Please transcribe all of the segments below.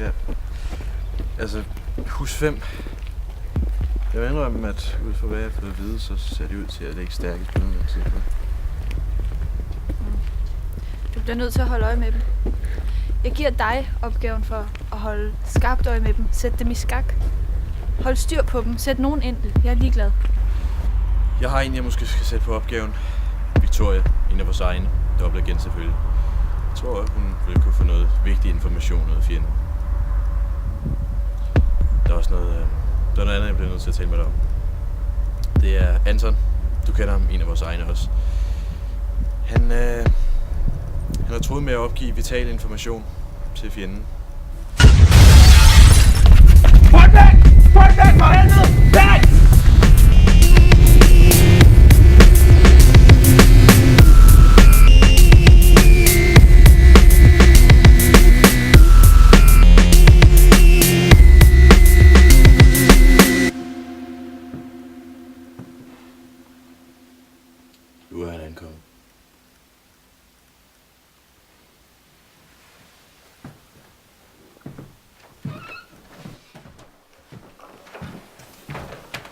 Ja. Altså, hus 5. Jeg vil indrømme, at ud fra hvad jeg har fået at vide, så ser det ud til at lægge stærkest på den tid. Du bliver nødt til at holde øje med dem. Jeg giver dig opgaven for at holde skarpt øje med dem. Sæt dem i skak. Hold styr på dem. Sæt nogen ind. Jeg er ligeglad. Jeg har en, jeg måske skal sætte på opgaven. Victoria, en af vores egne. Dobbeltagent selvfølgelig. Jeg tror, hun vil kunne få noget vigtig information ud af fjenden. Der er også noget andet, jeg bliver nødt til at tale med dig om. Det er Anton. Du kender ham, en af vores egne også. Han har troet med at opgive vital information til fjenden. Folk væk! Folk væk for helvede! Væk! Nu er han ankommet.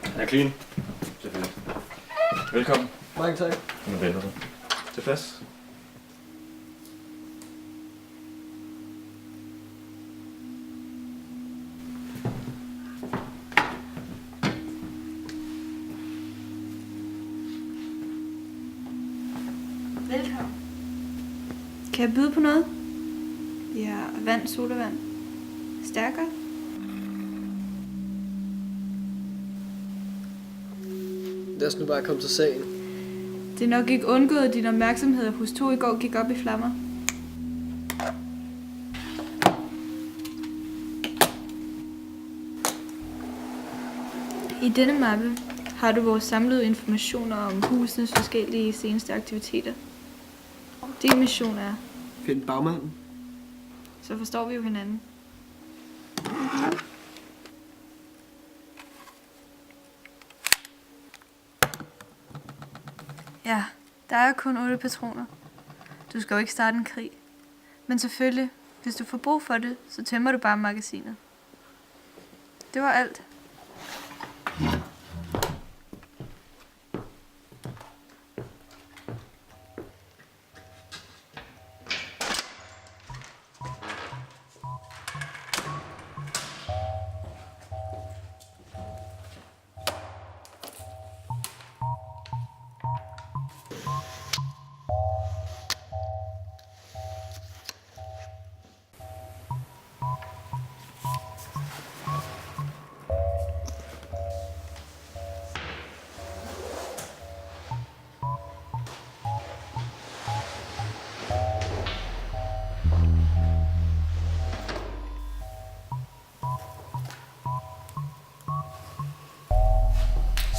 Han er clean. Selvfølgelig. Velkommen. Mange tak. Nu venter du. Til plads. Velkommen. Kan jeg byde på noget? Ja, vand, sodavand. Stærkere? Lad os nu bare komme til sagen. Det er nok ikke undgået, at din opmærksomhed af hus 2 i går gik op i flammer. I denne mappe har du vores samlede informationer om husenes forskellige seneste aktiviteter. Din mission er, Find bagmanden. så forstår vi jo hinanden. Ja, der er kun 8 patroner. Du skal jo ikke starte en krig. Men selvfølgelig, hvis du får brug for det, så tømmer du bare magasinet. Det var alt.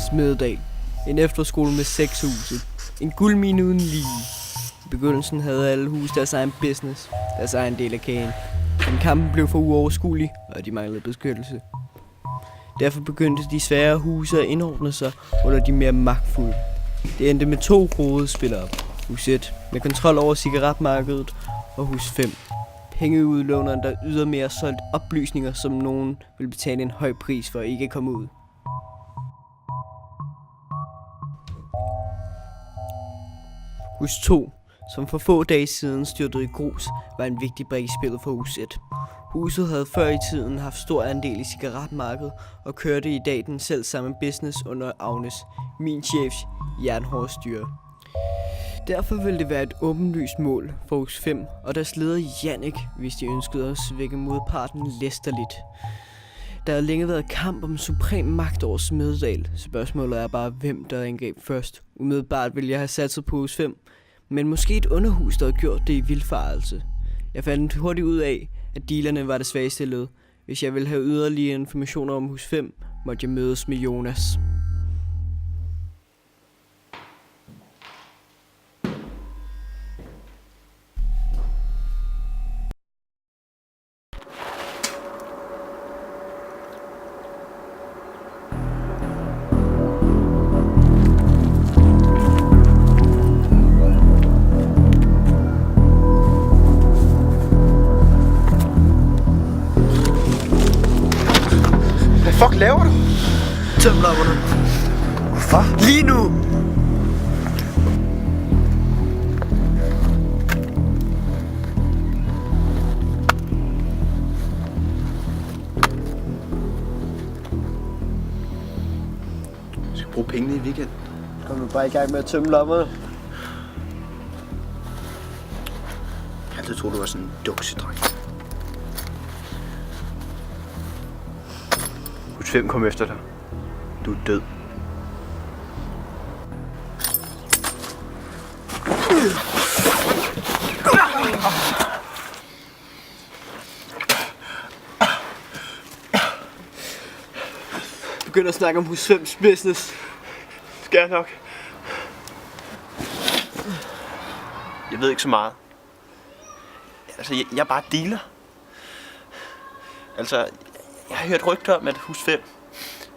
Smededal. En efterskole med 6 huse. En guldmine uden lige. I begyndelsen havde alle huse deres egen business, deres egen del af kagen. Men kampen blev for uoverskuelig, og de manglede beskyttelse. Derfor begyndte de svære huse at indordne sig under de mere magtfulde. Det endte med 2 hovedspillere. Hus 1 med kontrol over cigaretmarkedet, og hus 5. Pengeudlåneren, der ydermere solgte oplysninger, som nogen ville betale en høj pris for at ikke komme ud. Hus 2, som for få dage siden styrtede i grus, var en vigtig brik i spillet for hus 1. Huset havde før i tiden haft stor andel i cigaretmarkedet og kørte i dag den selv samme business under Agnes, min chefs jernhårde styre. Derfor ville det være et åbenlyst mål for hus 5 og deres leder Jannik, hvis de ønskede at svække modparten læsterligt. Der har længe været kamp om suprem magt over Smededal. Spørgsmålet er bare, hvem der angreb først. Umiddelbart ville jeg have satset på hus 5, men måske et underhus, der havde gjort det i vildfarelse. Jeg fandt hurtigt ud af, at dealerne var det svageste led. Hvis jeg ville have yderligere informationer om hus 5, måtte jeg mødes med Jonas. laver du? Tøm lommerne. Hvorfor? Lige nu! Jeg skal bruge pengene i weekend. Kom nu bare i gang med at tømme lommerne. Jeg altid troede, du var sådan en duksedreng. Hus 5 kom efter dig. Du er død. Begynder at snakke om hus 5's business. Skal jeg nok. Jeg ved ikke så meget. Altså, jeg er bare dealer. Altså, jeg har hørt rygter om, at hus 5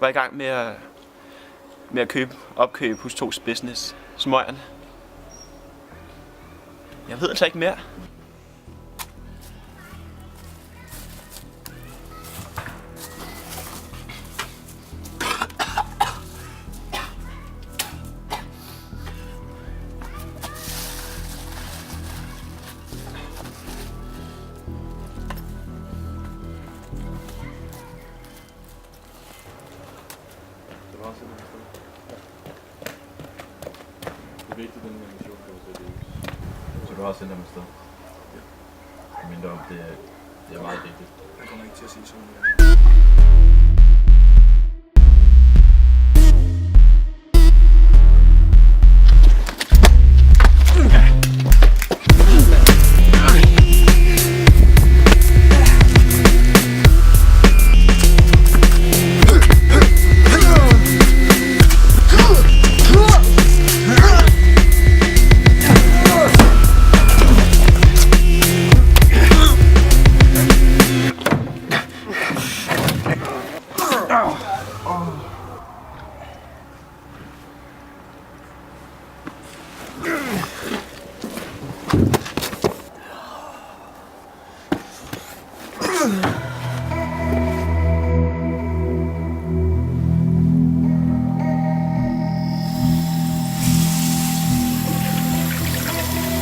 var i gang med at opkøbe hus 2's business. Smøgerne. Jeg ved altså ikke mere. Det er vigtigt, den mission kan du sætte i. Så du har sendt dem afsted? Ja. Men det er meget vigtigt. Jeg kommer ikke til at sige sådan noget.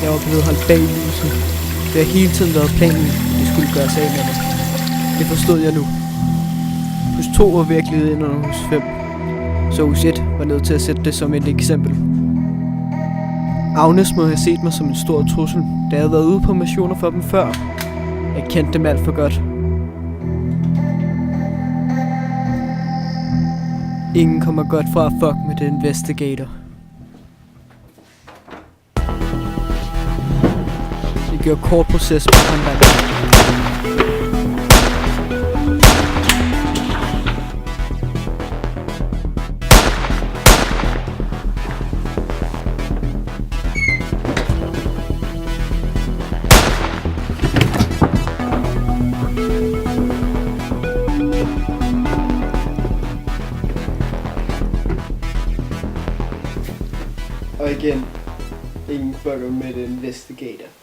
Jeg var blevet holdt bag lyset. Det har hele tiden været planen, at vi skulle gøre sig af med mig. Det forstod jeg nu. Hus 2 var ved at glide ind under hus 5. Så hus 1 var nødt til at sætte det som et eksempel. Agnes må have set mig som en stor trussel, da jeg havde været ude på missioner for dem før. Jeg kendte dem alt for godt. Ingen kommer godt fra at fuck med den investigator. Det gjorde kort proces på håndværk. Og igen, ingen fucker med den investigator.